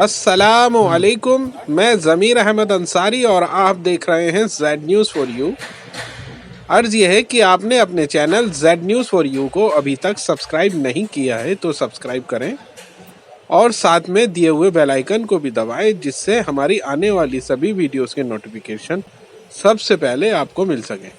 अस्सलामु अलैकुम। मैं ज़मीर अहमद अंसारी और आप देख रहे हैं जेड न्यूज़ फॉर यू। अर्ज़ यह है कि आपने अपने channel Z news for you को अभी तक सब्सक्राइब नहीं किया है तो सब्सक्राइब करें और साथ में दिए हुए बेल आइकन को भी दबाएं, जिससे हमारी आने वाली सभी वीडियोस के नोटिफिकेशन सबसे पहले आपको मिल सकें।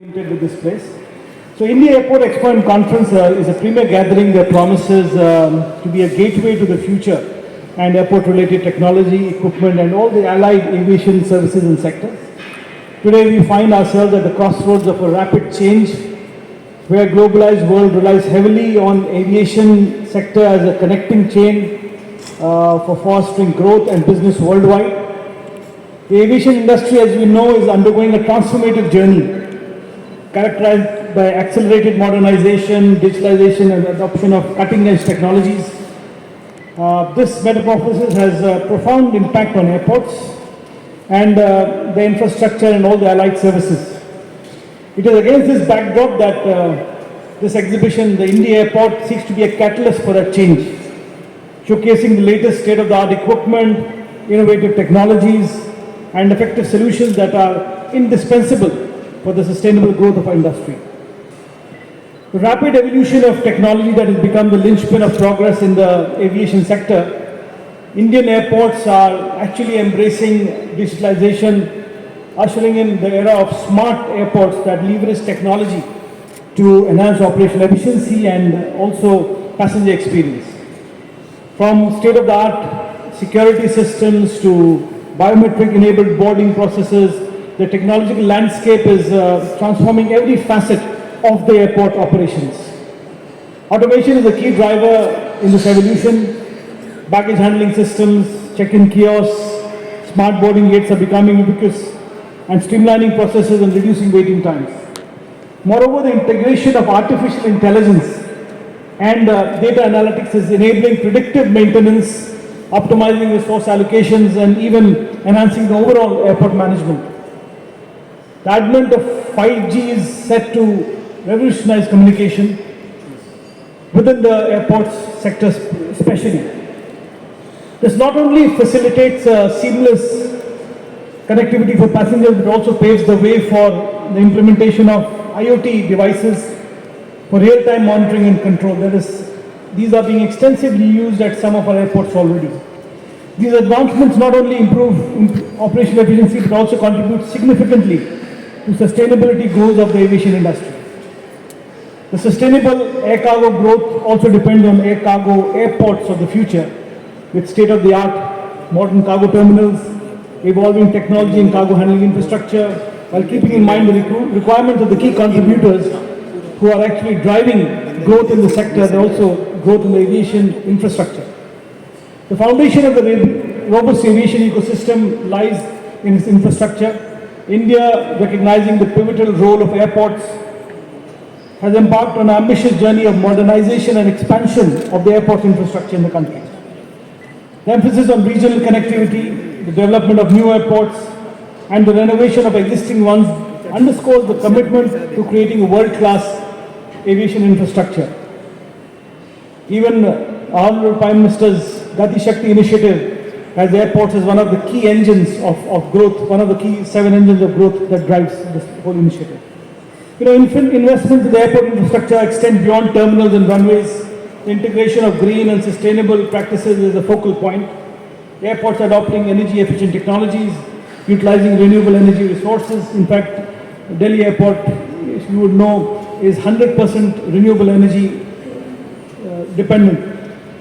With this place. So Indi Airport Expo and Conference is a premier gathering that promises to be a gateway to the future and airport related technology, equipment and all the allied aviation services and sectors. Today we find ourselves at the crossroads of a rapid change where globalized world relies heavily on aviation sector as a connecting chain for fostering growth and business worldwide. The aviation industry, as we know, is undergoing a transformative journey characterized by accelerated modernization, digitalization and adoption of cutting-edge technologies. This metamorphosis has a profound impact on airports and the infrastructure and all the allied services. It is against this backdrop that this exhibition, the Indi Airport, seeks to be a catalyst for that change, showcasing the latest state-of-the-art equipment, innovative technologies and effective solutions that are indispensable for the sustainable growth of our industry. The rapid evolution of technology that has become the linchpin of progress in the aviation sector, Indian airports are actually embracing digitalization, ushering in the era of smart airports that leverage technology to enhance operational efficiency and also passenger experience. From state-of-the-art security systems to biometric-enabled boarding processes, the technological landscape is transforming every facet of the airport operations. Automation is a key driver in this evolution. Baggage handling systems, check-in kiosks, smart boarding gates are becoming ubiquitous and streamlining processes and reducing waiting times. Moreover, the integration of artificial intelligence and data analytics is enabling predictive maintenance, optimizing resource allocations and even enhancing the overall airport management. The advent of 5G is set to revolutionize communication within the airports sector especially. This not only facilitates seamless connectivity for passengers but also paves the way for the implementation of IoT devices for real-time monitoring and control. These are being extensively used at some of our airports already. These advancements not only improve operational efficiency but also contribute significantly to sustainability goals of the aviation industry. The sustainable air cargo growth also depends on air cargo airports of the future with state-of-the-art modern cargo terminals, evolving technology and cargo handling infrastructure, while keeping in mind the requirements of the key contributors who are actually driving growth in the sector and also growth in the aviation infrastructure. The foundation of the robust aviation ecosystem lies in its infrastructure. India, recognizing the pivotal role of airports, has embarked on an ambitious journey of modernization and expansion of the airport infrastructure in the country. The emphasis on regional connectivity, the development of new airports, and the renovation of existing ones underscores the commitment to creating a world-class aviation infrastructure. Even Honorable Prime Minister's Gati Shakti initiative has airports as one of the key engines of growth, one of the key 7 engines of growth that drives this whole initiative. Investments in the airport infrastructure extend beyond terminals and runways. The integration of green and sustainable practices is a focal point. Airports are adopting energy efficient technologies, utilizing renewable energy resources. In fact, Delhi Airport, as you would know, is 100% renewable energy dependent.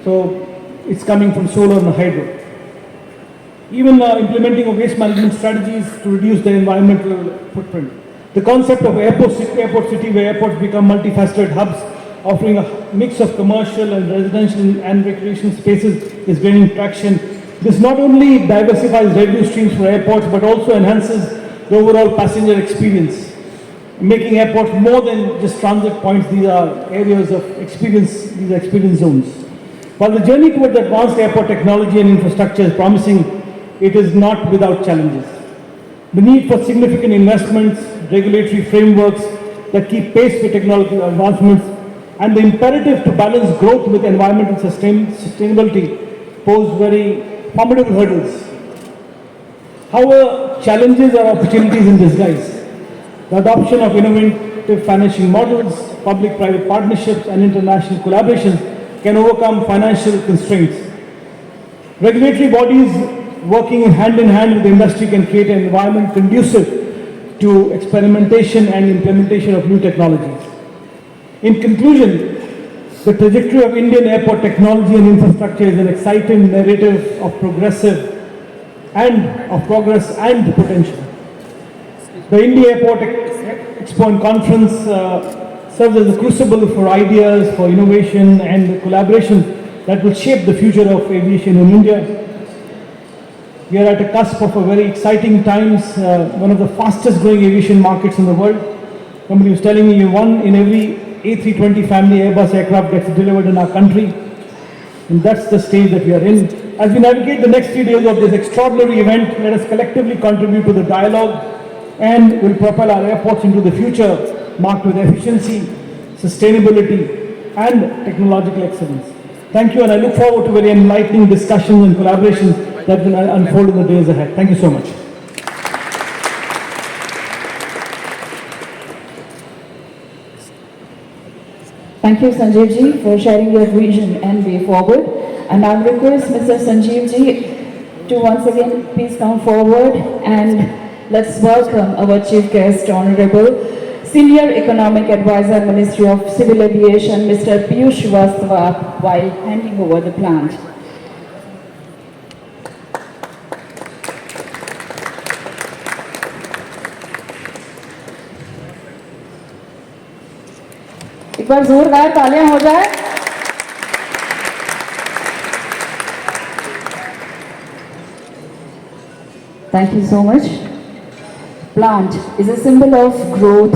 So it's coming from solar and hydro. Even implementing of waste management strategies to reduce the environmental footprint. The concept of airport city, where airports become multifaceted hubs, offering a mix of commercial and residential and recreation spaces, is gaining traction. This not only diversifies revenue streams for airports, but also enhances the overall passenger experience, making airports more than just transit points. These are areas of experience, these are experience zones. While the journey towards advanced airport technology and infrastructure is promising, it is not without challenges. The need for significant investments, regulatory frameworks that keep pace with technological advancements, and the imperative to balance growth with environmental sustainability pose very formidable hurdles. However, challenges are opportunities in disguise. The adoption of innovative financing models, public-private partnerships, and international collaborations can overcome financial constraints. Regulatory bodies working hand in hand with the industry can create an environment conducive to experimentation and implementation of new technologies. In conclusion, the trajectory of Indian airport technology and infrastructure is an exciting narrative of progress and potential. The Indi Airport Expo and Conference serves as a crucible for ideas, for innovation and collaboration that will shape the future of aviation in India. We are at a cusp of a very exciting times, one of the fastest growing aviation markets in the world. Somebody was telling me one in every A320 family Airbus aircraft gets delivered in our country. And that's the stage that we are in. As we navigate the next 3 days of this extraordinary event, let us collectively contribute to the dialogue and will propel our airports into the future marked with efficiency, sustainability and technological excellence. Thank you, and I look forward to very enlightening discussions and collaborations that will unfold in the days ahead. Thank you so much. Thank you, Sanjeev ji, for sharing your vision and way forward. And I request Mr. Sanjeev ji to once again please come forward and let's welcome our chief guest, Honorable Senior Economic Advisor, Ministry of Civil Aviation, Mr. Piyush Srivastava, while handing over the plant. एक बार जोरदार तालियां हो जाए। Thank you so much. Plant is a symbol of growth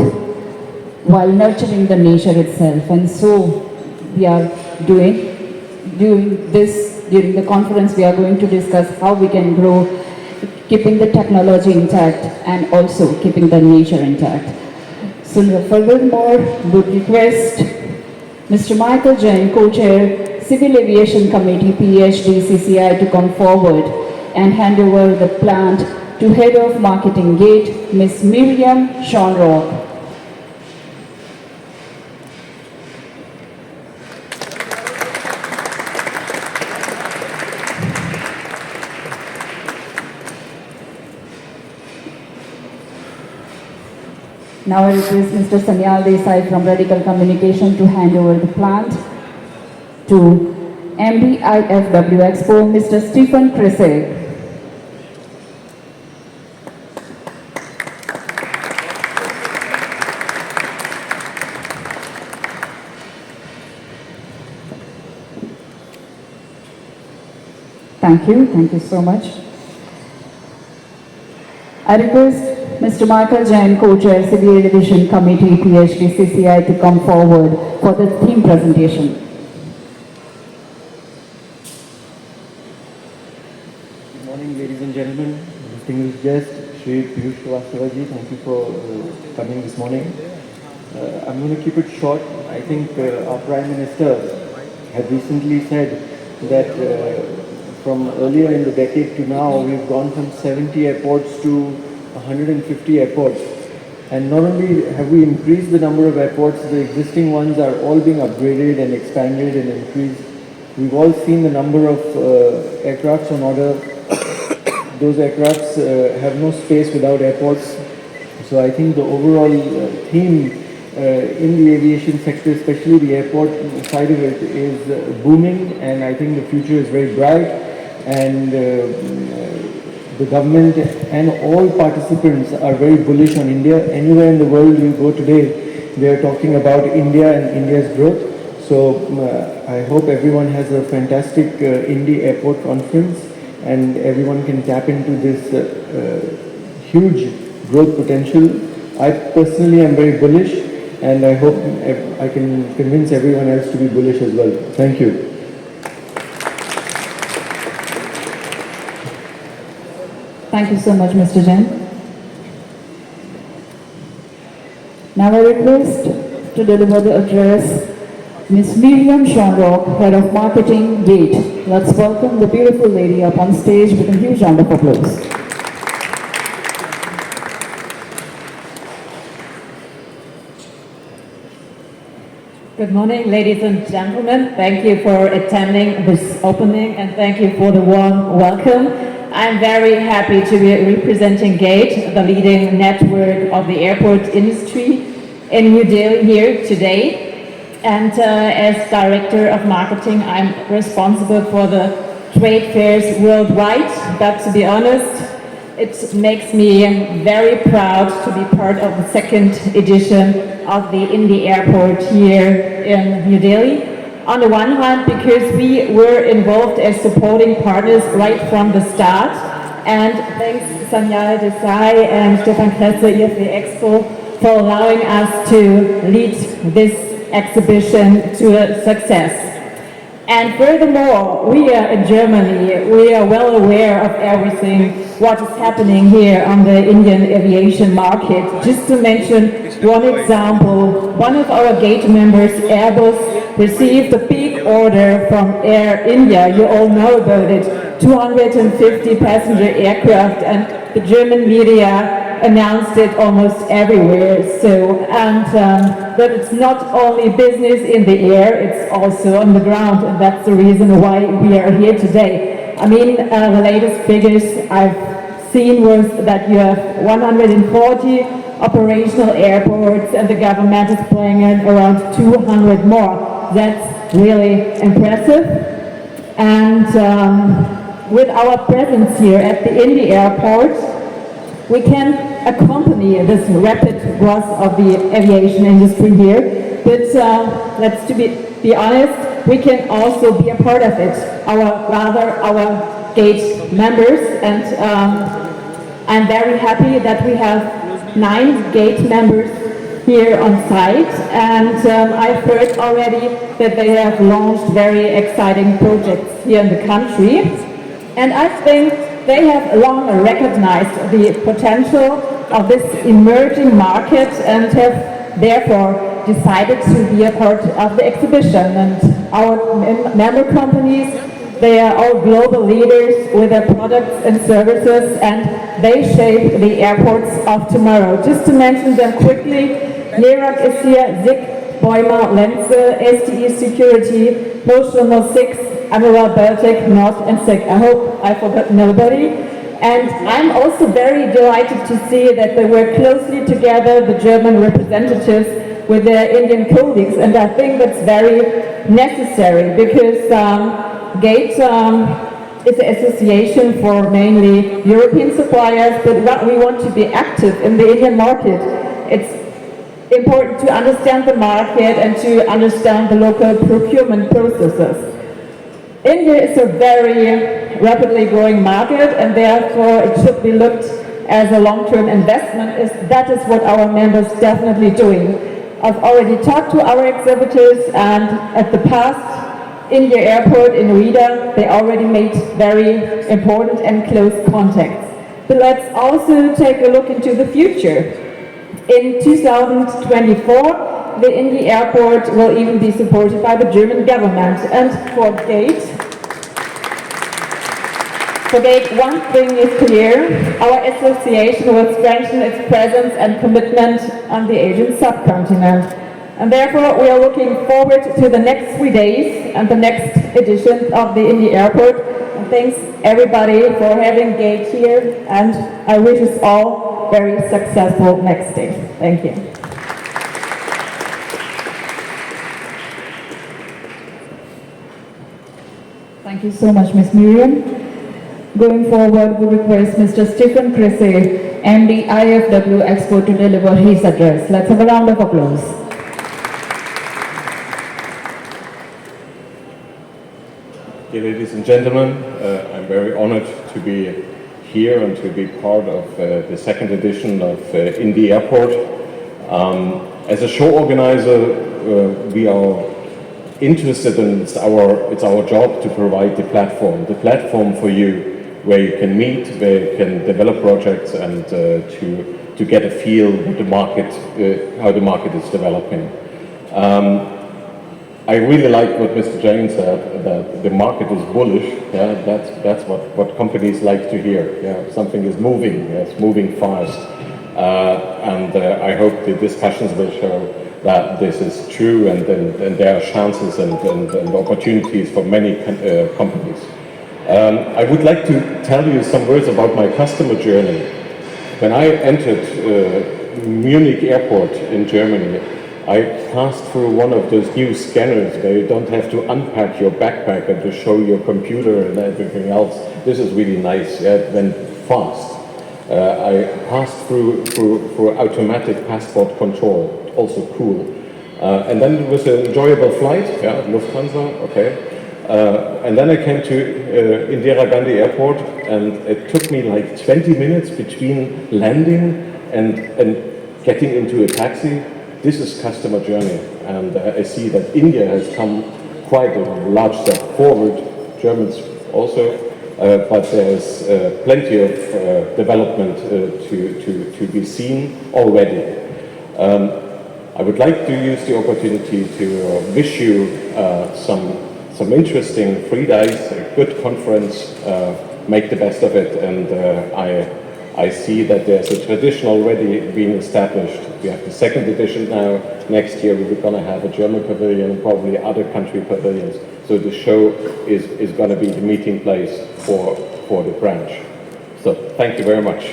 while nurturing the nature itself, and so we are doing this during the conference. We are going to discuss how we can grow, keeping the technology intact and also keeping the nature intact. So furthermore, would request Mr. Michael Jain, Co-Chair, Civil Aviation Committee, PhD, CCI, to come forward and hand over the plant to Head of Marketing Gate, Ms. Miriam Shonrock. Now I request Mr. Sanyal Desai from Radical Communication to hand over the plant to MD IFW Expo, Mr. Stephen Kresse. Thank you so much. I request Mr. Michael Jain, Co-Chair, Civil Aviation Committee, PhD, CCI, to come forward for the theme presentation. Good morning, ladies and gentlemen, distinguished guest, Shri Piyush Srivastava ji, thank you for coming this morning. I'm going to keep it short. I think our Prime Minister had recently said that from earlier in the decade to now, we've gone from 70 airports to 150 airports. And not only have we increased the number of airports, the existing ones are all being upgraded and expanded and increased. We've all seen the number of aircrafts on order. Those aircrafts have no space without airports. So I think the overall theme in the aviation sector, especially the airport side of it, is booming, and I think the future is very bright. And the government and all participants are very bullish on India. Anywhere in the world you go today, they are talking about India and India's growth. So I hope everyone has a fantastic Indi airport conference, and everyone can tap into this huge growth potential. I personally am very bullish, and I hope I can convince everyone else to be bullish as well. Thank you. Thank you so much, Mr. Jain. Now I request to deliver the address Ms. Miriam Shamrock, Head of Marketing, Gate. Let's welcome the beautiful lady up on stage with a huge round of applause. Good morning, ladies and gentlemen. Thank you for attending this opening, and thank you for the warm welcome. I'm very happy to be representing GATE, the leading network of the airport industry in New Delhi here today. And as Director of Marketing, I'm responsible for the trade fairs worldwide. But to be honest, it makes me very proud to be part of the second edition of the Indi Airport here in New Delhi. On the one hand, because we were involved as supporting partners right from the start, and thanks Sanyal Desai and Stefan Kresse, IFA Expo, for allowing us to lead this exhibition to a success. And furthermore, we are in Germany, we are well aware of everything what is happening here on the Indian aviation market. Just to mention one example, one of our GATE members, Airbus, received a big order from Air India. You all know about it, 250 passenger aircraft, and the German media announced it almost everywhere. So, but it's not only business in the air, it's also on the ground, and that's the reason why we are here today. I mean, the latest figures I've seen was that you have 140 operational airports, and the government is planning around 200 more. That's really impressive. And with our presence here at the Indi Airport, we can accompany this rapid growth of the aviation industry here. But let's be honest, we can also be a part of it. Our GATE members, and I'm very happy that we have 9 GATE members here on site, and I've heard already that they have launched very exciting projects here in the country, and I think they have long recognized the potential of this emerging market and have therefore decided to be a part of the exhibition. And our member companies, they are all global leaders with their products and services, and they shape the airports of tomorrow. Just to mention them quickly, Yashobhoomi is here, Zic, Bäumer, Lenze, STE Security, Motion 06, Amiral Baltic, North, and Sec. I hope I forgot nobody. And I'm also very delighted to see that they work closely together, the German representatives, with their Indian colleagues, and I think that's very necessary because GATE is an association for mainly European suppliers, but we want to be active in the Indian market. It's important to understand the market and to understand the local procurement processes. India is a very rapidly growing market, and therefore it should be looked as a long-term investment. That is what our members definitely doing. I've already talked to our exhibitors, and at the past India Airport in Noida, they already made very important and close contacts. But let's also take a look into the future. In 2024, the Indi Airport will even be supported by the German government. And for GATE, one thing is clear: our association will strengthen its presence and commitment on the Asian subcontinent. And therefore, we are looking forward to the next 3 days and the next edition of the Indi Airport. And thanks everybody for having GATE here, and I wish us all very successful next stage. Thank you. Thank you so much, Ms. Miriam. Going forward, we request Mr. Stephen Cressy, MD IFW Expo, to deliver his address. Let's have a round of applause. Dear ladies and gentlemen, I'm very honored to be here and to be part of the second edition of Indi Airport. As a show organizer, we are interested, and it's our job to provide the platform for you, where you can meet, where you can develop projects, and to get a feel what the market, how the market is developing. I really like what Mr. Jain said, that the market is bullish. Yeah, that's what companies like to hear. Yeah, something is moving. Yeah, it's moving fast, and I hope the discussions will show that this is true, and there are chances and opportunities for many companies. I would like to tell you some words about my customer journey. When I entered Munich airport in Germany, I passed through one of those new scanners where you don't have to unpack your backpack and to show your computer and everything else. This is really nice. Yeah, it went fast. I passed through automatic passport control, also cool. And then it was an enjoyable flight, yeah, Lufthansa, okay. And then I came to Indira Gandhi Airport, and it took me like 20 minutes between landing and getting into a taxi. This is customer journey, and I see that India has come quite a large step forward, Germans also, but there's plenty of development to be seen already. I would like to use the opportunity to wish you some interesting 3 days, a good conference, make the best of it, and I see that there's a tradition already being established. We have the second edition now. Next year we're going to have a German pavilion and probably other country pavilions. So the show is going to be the meeting place for the branch. So thank you very much.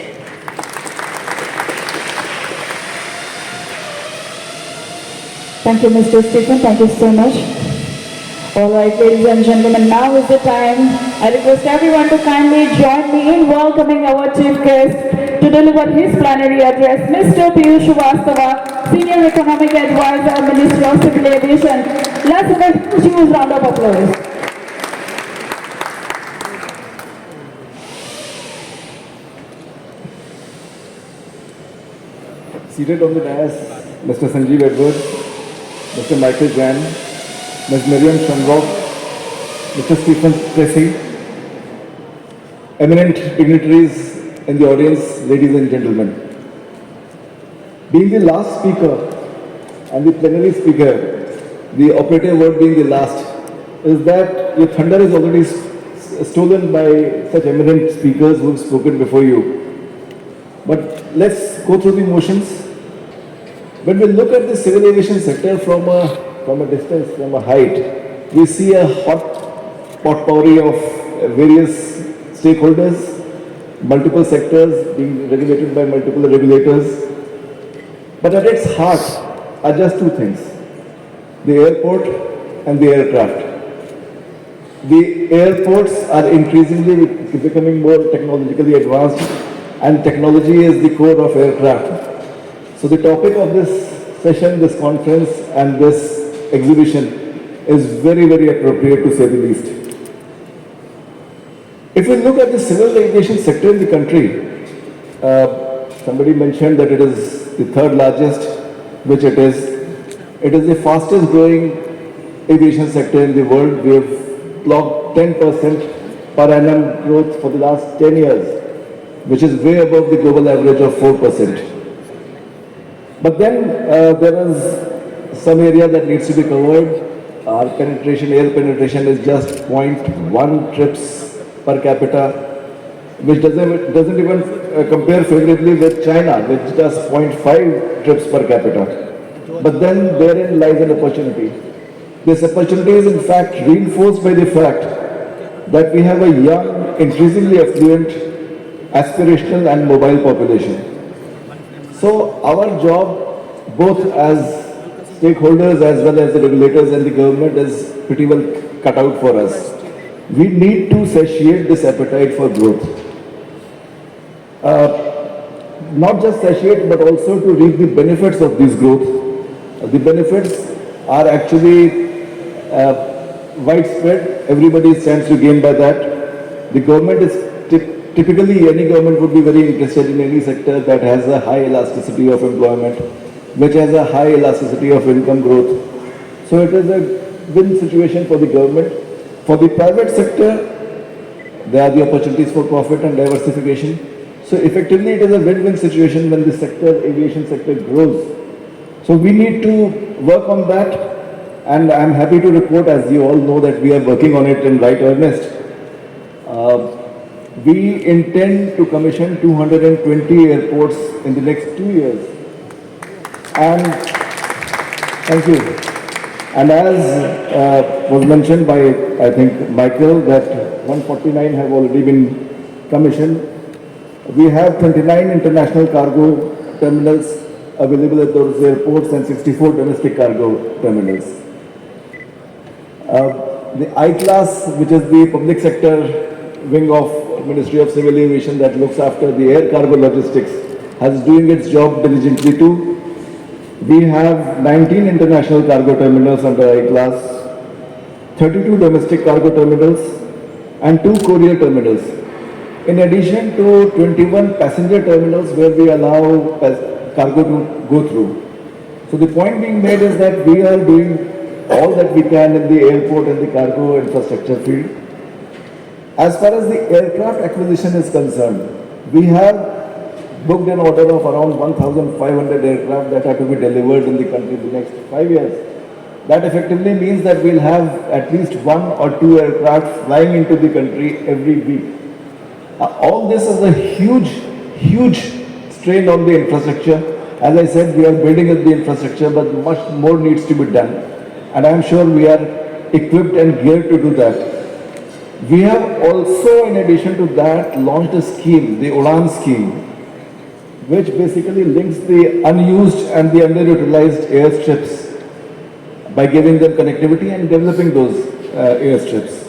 Thank you, Mr. Stephen. Thank you so much. All right, ladies and gentlemen, now is the time. I request everyone to kindly join me in welcoming our chief guest to deliver his plenary address, Mr. Yashobhoomi, Senior Economic Advisor, Ministry of Civil Aviation. Let's have a huge round of applause. Seated on the dais, Mr. Sanjeev Edward, Mr. Michael Jan, Ms. Miriam Shanrock, Mr. Stephen Cressy, eminent dignitaries in the audience, ladies and gentlemen. Being the last speaker and the plenary speaker, the operative word being the last, is that your thunder is already stolen by such eminent speakers who have spoken before you. But let's go through the motions. When we look at the civil aviation sector from a distance, from a height, we see a hot potpourri of various stakeholders, multiple sectors being regulated by multiple regulators. But at its heart are just two things: the airport and the aircraft. The airports are increasingly becoming more technologically advanced, and technology is the core of aircraft. So the topic of this session, this conference, and this exhibition is very, very appropriate, to say the least. If we look at the civil aviation sector in the country, somebody mentioned that it is the third largest, which it is. It is the fastest growing aviation sector in the world. We have clocked 10% per annum growth for the last 10 years, which is way above the global average of 4%. But then there is some area that needs to be covered. Our penetration, air penetration, is just 0.1 trips per capita, which doesn't even compare favorably with China, which does 0.5 trips per capita. But then therein lies an opportunity. This opportunity is in fact reinforced by the fact that we have a young, increasingly affluent, aspirational and mobile population. So our job, both as stakeholders as well as the regulators and the government, is pretty well cut out for us. We need to satiate this appetite for growth. Not just satiate, but also to reap the benefits of this growth. The benefits are actually widespread. Everybody stands to gain by that. The government is typically, any government would be very interested in any sector that has a high elasticity of employment, which has a high elasticity of income growth. So it is a win situation for the government. For the private sector, there are the opportunities for profit and diversification. So effectively, it is a win-win situation when the sector, aviation sector, grows. So we need to work on that, and I'm happy to report, as you all know, that we are working on it in right earnest. We intend to commission 220 airports in the next 2 years. And thank you. And as was mentioned by, I think, Michael, that 149 have already been commissioned. We have 29 international cargo terminals available at those airports and 64 domestic cargo terminals. The I-Class, which is the public sector wing of Ministry of Civil Aviation that looks after the air cargo logistics, has doing its job diligently too. We have 19 international cargo terminals under I-Class, 32 domestic cargo terminals, and 2 courier terminals. In addition to 21 passenger terminals where we allow cargo to go through. So the point being made is that we are doing all that we can in the airport and the cargo infrastructure field. As far as the aircraft acquisition is concerned, we have booked an order of around 1,500 aircraft that are to be delivered in the country in the next 5 years. That effectively means that we'll have at least 1 or 2 aircraft flying into the country every week. All this is a huge strain on the infrastructure. As I said, we are building up the infrastructure, but much more needs to be done. And I'm sure we are equipped and geared to do that. We have also, in addition to that, launched a scheme, the UDAN scheme, which basically links the unused and the underutilized airstrips by giving them connectivity and developing those airstrips.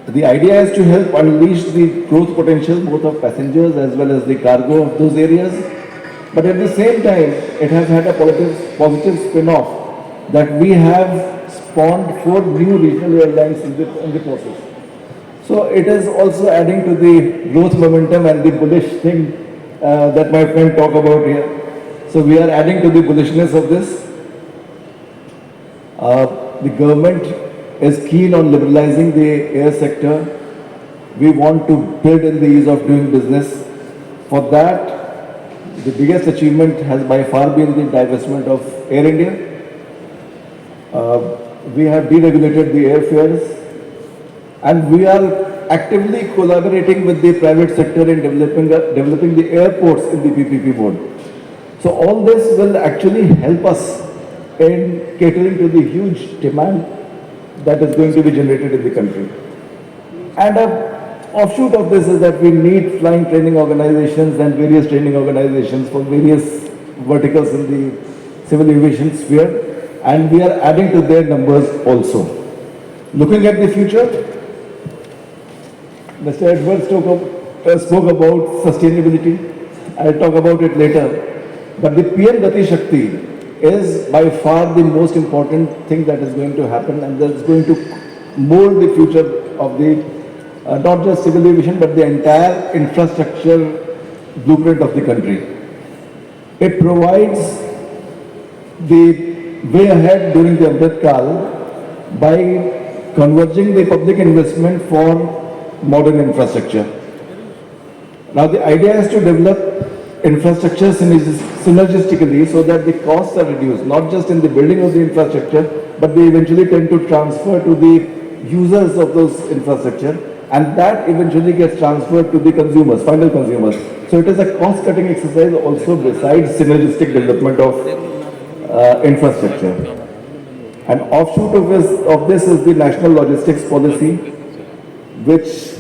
The idea is to help unleash the growth potential both of passengers as well as the cargo of those areas. But at the same time, it has had a positive spin-off that we have spawned 4 new regional airlines in the process. So it is also adding to the growth momentum and the bullish thing that my friend talked about here. So we are adding to the bullishness of this. The government is keen on liberalizing the air sector. We want to build in the ease of doing business. For that, the biggest achievement has by far been the divestment of Air India. We have deregulated the airfares, and we are actively collaborating with the private sector in developing the airports in the PPP mode. So all this will actually help us in catering to the huge demand that is going to be generated in the country. And an offshoot of this is that we need flying training organizations and various training organizations for various verticals in the civil aviation sphere, and we are adding to their numbers also. Looking at the future, Mr. Edward spoke about sustainability. I'll talk about it later. But the PM Gati Shakti is by far the most important thing that is going to happen, and that is going to mold the future of the not just civil aviation but the entire infrastructure blueprint of the country. It provides the way ahead during the Uभरत Kal by converging the public investment for modern infrastructure. Now the idea is to develop infrastructure synergistically so that the costs are reduced, not just in the building of the infrastructure, but they eventually tend to transfer to the users of those infrastructure, and that eventually gets transferred to the consumers, final consumers. So it is a cost-cutting exercise also besides synergistic development of infrastructure. An offshoot of this is the National Logistics Policy, which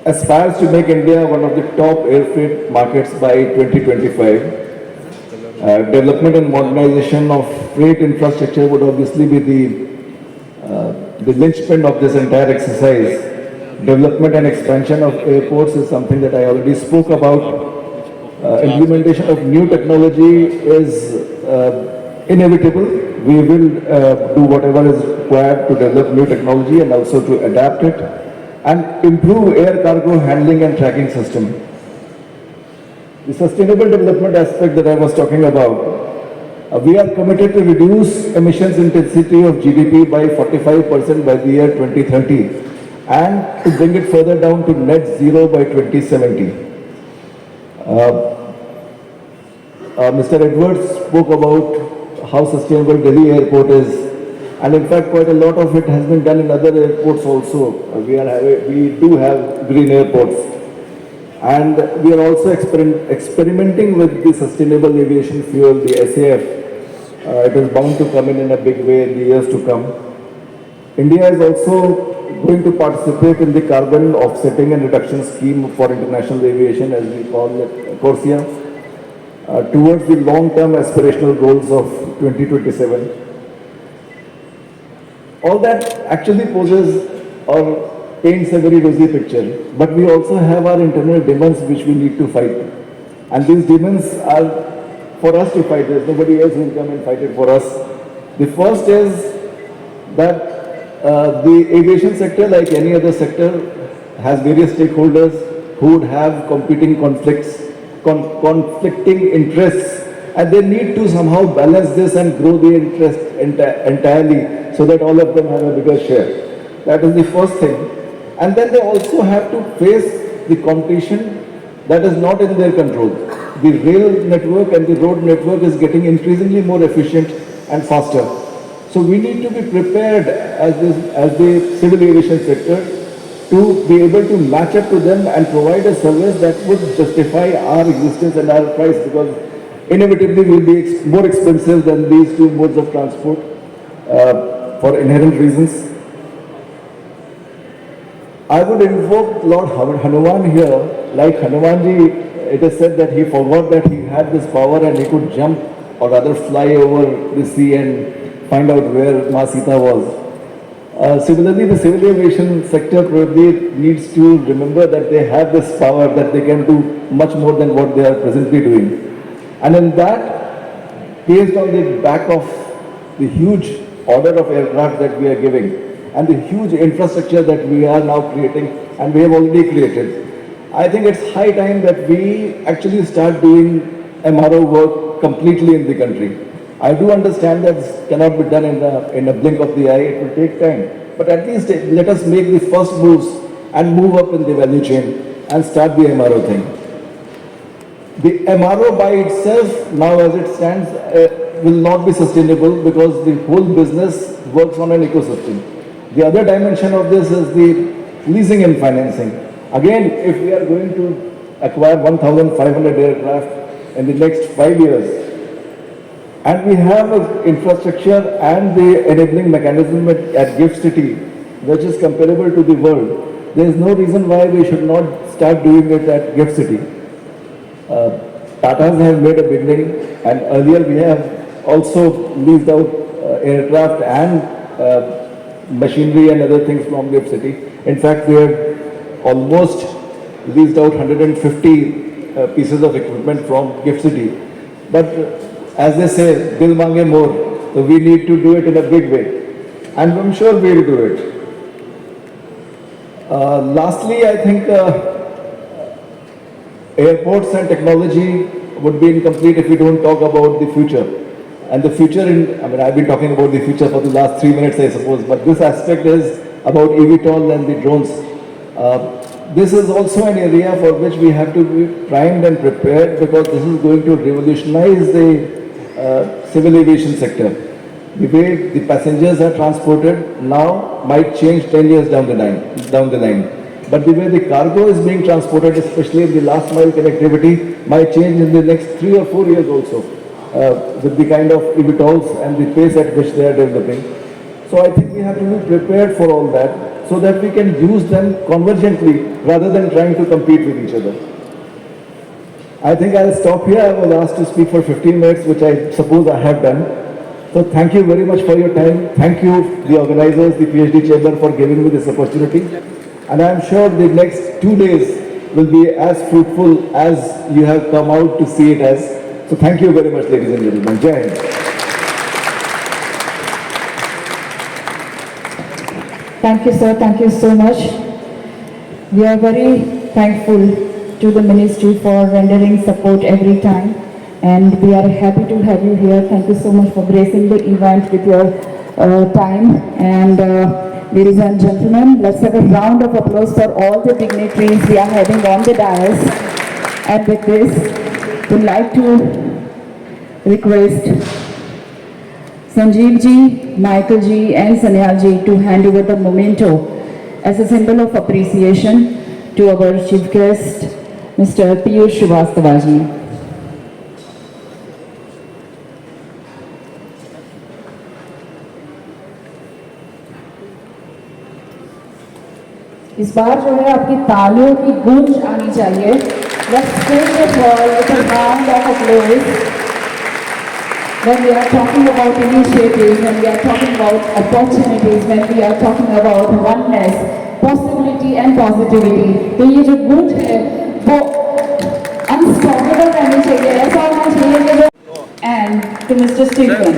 aspires to make India one of the top air freight markets by 2025. Development and modernization of freight infrastructure would obviously be the linchpin of this entire exercise. Development and expansion of airports is something that I already spoke about. Implementation of new technology is inevitable. We will do whatever is required to develop new technology and also to adapt it and improve air cargo handling and tracking system. The sustainable development aspect that I was talking about, we are committed to reduce emissions intensity of GDP by 45% by the year 2030 and to bring it further down to net zero by 2070. Mr. Edwards spoke about how sustainable Delhi airport is, and in fact quite a lot of it has been done in other airports also. We do have green airports, and we are also experimenting with the sustainable aviation fuel, the SAF. It is bound to come in a big way in the years to come. India is also going to participate in the carbon offsetting and reduction scheme for international aviation, as we call it, CORSIA, towards the long-term aspirational goals of 2027. All that actually poses or paints a very rosy picture, but we also have our internal demons which we need to fight. And these demons are for us to fight. There's nobody else who will come and fight it for us. The first is that the aviation sector, like any other sector, has various stakeholders who would have competing conflicting interests, and they need to somehow balance this and grow the interest entirely so that all of them have a bigger share. That is the first thing. And then they also have to face the competition that is not in their control. The rail network and the road network is getting increasingly more efficient and faster. So we need to be prepared as the civil aviation sector to be able to match up to them and provide a service that would justify our existence and our price, because inevitably will be more expensive than these two modes of transport for inherent reasons. I would invoke Lord Hanuman here. Like Hanumanji, it is said that he forgot that he had this power and he could jump or rather fly over the sea and find out where Ma Sita was. Similarly, the civil aviation sector probably needs to remember that they have this power, that they can do much more than what they are presently doing. And in that, based on the back of the huge order of aircraft that we are giving and the huge infrastructure that we are now creating and we have already created, I think it's high time that we actually start doing MRO work completely in the country. I do understand that this cannot be done in a blink of the eye, it will take time. But at least let us make the first moves and move up in the value chain and start the MRO thing. The MRO by itself, now as it stands, will not be sustainable because the whole business works on an ecosystem. The other dimension of this is the leasing and financing. Again, if we are going to acquire 1,500 aircraft in the next 5 years, and we have an infrastructure and the enabling mechanism at GIFT City, which is comparable to the world, there is no reason why we should not start doing it at GIFT City. Tatas have made a beginning, and earlier we have also leased out aircraft and machinery and other things from GIFT City. In fact, we have almost leased out 150 pieces of equipment from GIFT City. But as they say, dil mange more, so we need to do it in a big way. And I'm sure we'll do it. Lastly, I think airports and technology would be incomplete if we don't talk about the future. And the future, I've been talking about the future for the last 3 minutes, I suppose, but this aspect is about eVTOL and the drones. This is also an area for which we have to be primed and prepared, because this is going to revolutionize the civil aviation sector. The way the passengers are transported now might change 10 years down the line. But the way the cargo is being transported, especially in the last mile connectivity, might change in the next 3 or 4 years also, with the kind of eVTOLs and the pace at which they are developing. So I think we have to be prepared for all that. so that we can use them convergently rather than trying to compete with each other. I think I'll stop here. I was asked to speak for 15 minutes, which I suppose I have done. So thank you very much for your time. Thank you, the organizers, the PhD Chamber, for giving me this opportunity. And I'm sure the next 2 days will be as fruitful as you have come out to see it as. So thank you very much, ladies and gentlemen. Jai Hind. Thank you, sir. Thank you so much. We are very thankful to the ministry for rendering support every time, and we are happy to have you here. Thank you so much for gracing the event with your time. And ladies and gentlemen, let's have a round of applause for all the dignitaries we are having on the dais. And with this, we'd like to request Sanjeev ji, Michael ji and Sanyal ji to hand over the memento as a symbol of appreciation to our chief guest, Mr. Piyush Srivastava ji. इस बार जो है आपकी तालियों की गूंज आनी चाहिए. Let's fill the hall with a round of applause. When we are talking about initiatives, when we are talking about opportunities, when we are talking about oneness, possibility and positivity, तो ये जो गूंज है वो unstoppable रहनी चाहिए. ऐसा होना चाहिए कि and to Mr. Stephen.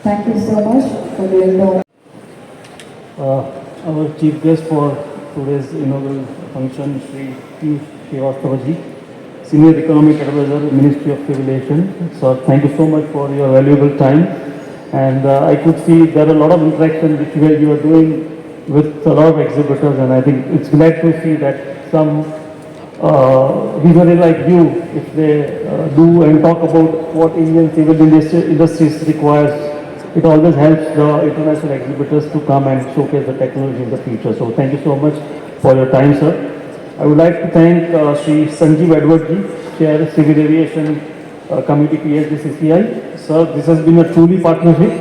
Thank you so much for doing the Our chief guest for today's inaugural function, Shri Piyush Srivastava ji, Senior Economic Advisor, Ministry of Civil Aviation. So thank you so much for your valuable time. And I could see there are a lot of interaction which you are doing with a lot of exhibitors, and I think it's glad to see that some visionary like you, if they do and talk about what Indian civil industries requires, it always helps the international exhibitors to come and showcase the technology in the future. So thank you so much for your time, sir. I would like to thank Sri Sanjeev Edward ji, Chair Civil Aviation Committee PhD CCI. Sir, this has been a truly partnership.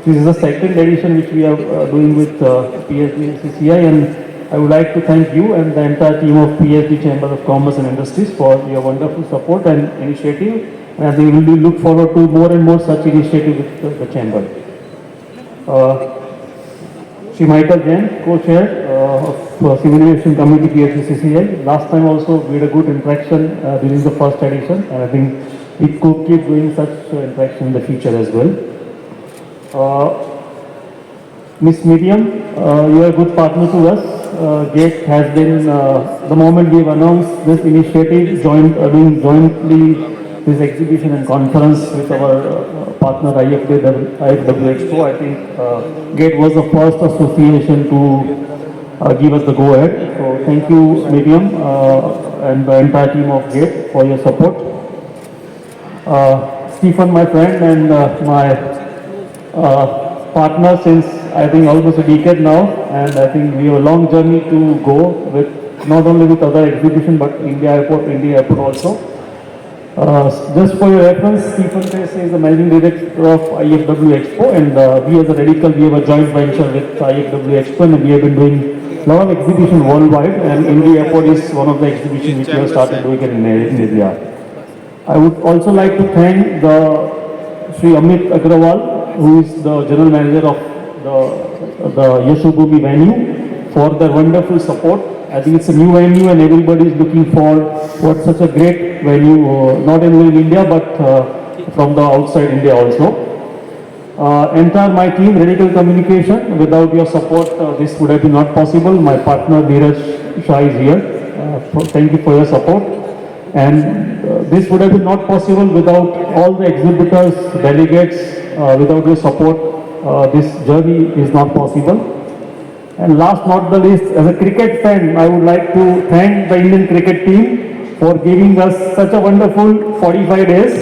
This is the second edition which we are doing with PhD CCI, and I would like to thank you and the entire team of PhD Chamber of Commerce and Industries for your wonderful support and initiative. And we will look forward to more and more such initiatives with the Chamber. Shri Michael Jain, co-chair of Civil Aviation Committee PhD CCI. Last time also we had a good interaction during the first edition, and I think we could keep doing such interaction in the future as well. Miss Medium, you are a good partner to us. GATE has been, the moment we have announced this initiative, doing jointly this exhibition and conference with our partner IFW Expo. I think GATE was the first association to give us the go-ahead. So thank you, Medium, and the entire team of GATE for your support. Stephen, my friend and my partner since I think almost a decade now, and I think we have a long journey to go with not only with other exhibition but India Airport also. Just for your reference, Stephen Tracy is the managing director of IFW Expo, and we as a Radical, we have a joint venture with IFW Expo, and we have been doing a lot of exhibition worldwide, and Indi Airport is one of the exhibitions which we have started doing in India. I would also like to thank the Sri Amit Agrawal, who is the general manager of the Yashobhoomi venue, for their wonderful support. I think it's a new venue and everybody is looking for what such a great venue, not only in India but from the outside India also. entire my team, Radical Communication. Without your support, this would have been not possible. My partner Neeraj Shah is here. Thank you for your support. And this would have been not possible without all the exhibitors, delegates. Without your support, this journey is not possible. And last not the least, as a cricket fan, I would like to thank the Indian cricket team for giving us such a wonderful 45 days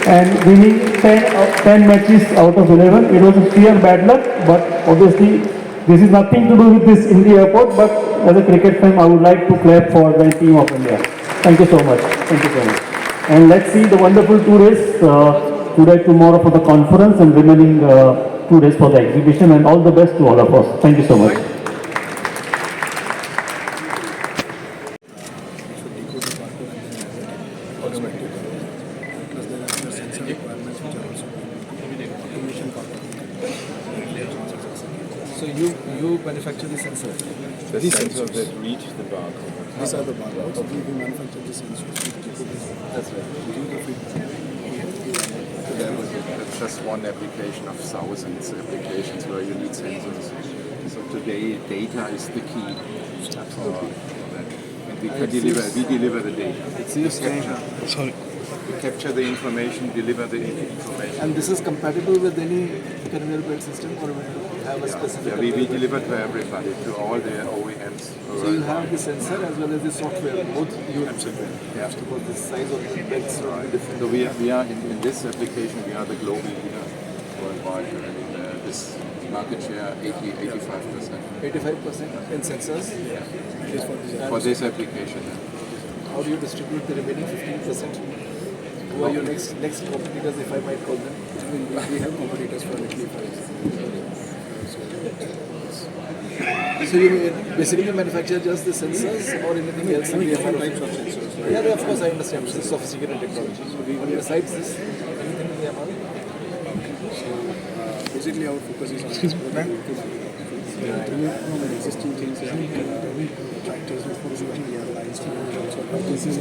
and winning 10 matches out of 11. It was a sheer bad luck, but obviously this is nothing to do with this Indi airport, but as a cricket fan, I would like to clap for the team of India. Thank you so much. Thank you so much. And let's see the wonderful 2 days, today, tomorrow for the conference and remaining 2 days for the exhibition, and all the best to all of us. Thank you so much. So you manufacture the sensor? The sensors that reach the barcode. These are the barcodes. We manufacture the sensors. That's right. That's just one application of thousands of applications where you need sensors. So today data is the key. Absolutely. And we deliver the data. It's your capture. Sorry. We capture the information, deliver the information. And this is compatible with any conveyor belt system, or we have a specific? Yeah, we deliver to everybody, to all the OEMs. So you have the sensor as well as the software, both you. Absolutely. Yeah. Because the size of the belts are different. So we are in this application, we are the global leader worldwide. And this market share 85%. 85% in sensors? For this application. How do you distribute the remaining 15%? Who are your next competitors, if I might call them? We have competitors for So you basically manufacture just the sensors or anything else? Different types of sensors. Right? Yeah, of course I understand. This is sophisticated technology. So besides this, anything in the amount? So basically our focus is on existing things tractors responsibility, we have lines to also this is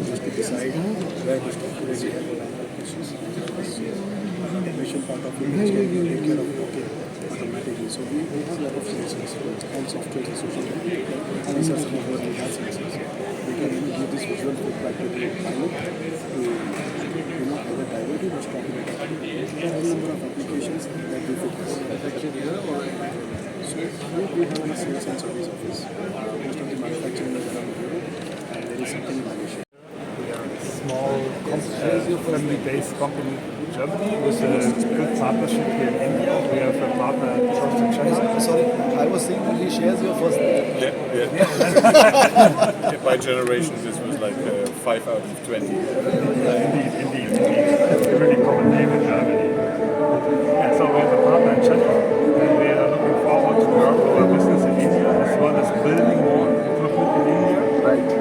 just to decide where to stop. We have a line of issues. Automation part of it is going to take care of automatically. So we have a lot of sensors and software associated. These are some of our data sensors. We can give this visual feedback to the pilot to either divert it or stop it. There are a number of applications that we focus. Manufactured here or so we have a sales and service office. Most of the manufacturing is done here, and there is something in Malaysia. We are a small, family-based company in Germany with a good partnership here in India. We have a partner in China. Sorry, I was saying that he shares your first name. Yeah. By generations, this was like 5 out of 20. Indeed. It's a really common name in Germany. Yeah, so we have a partner in China, and we are looking forward to work our business in India as well as building more equipment in India. Right.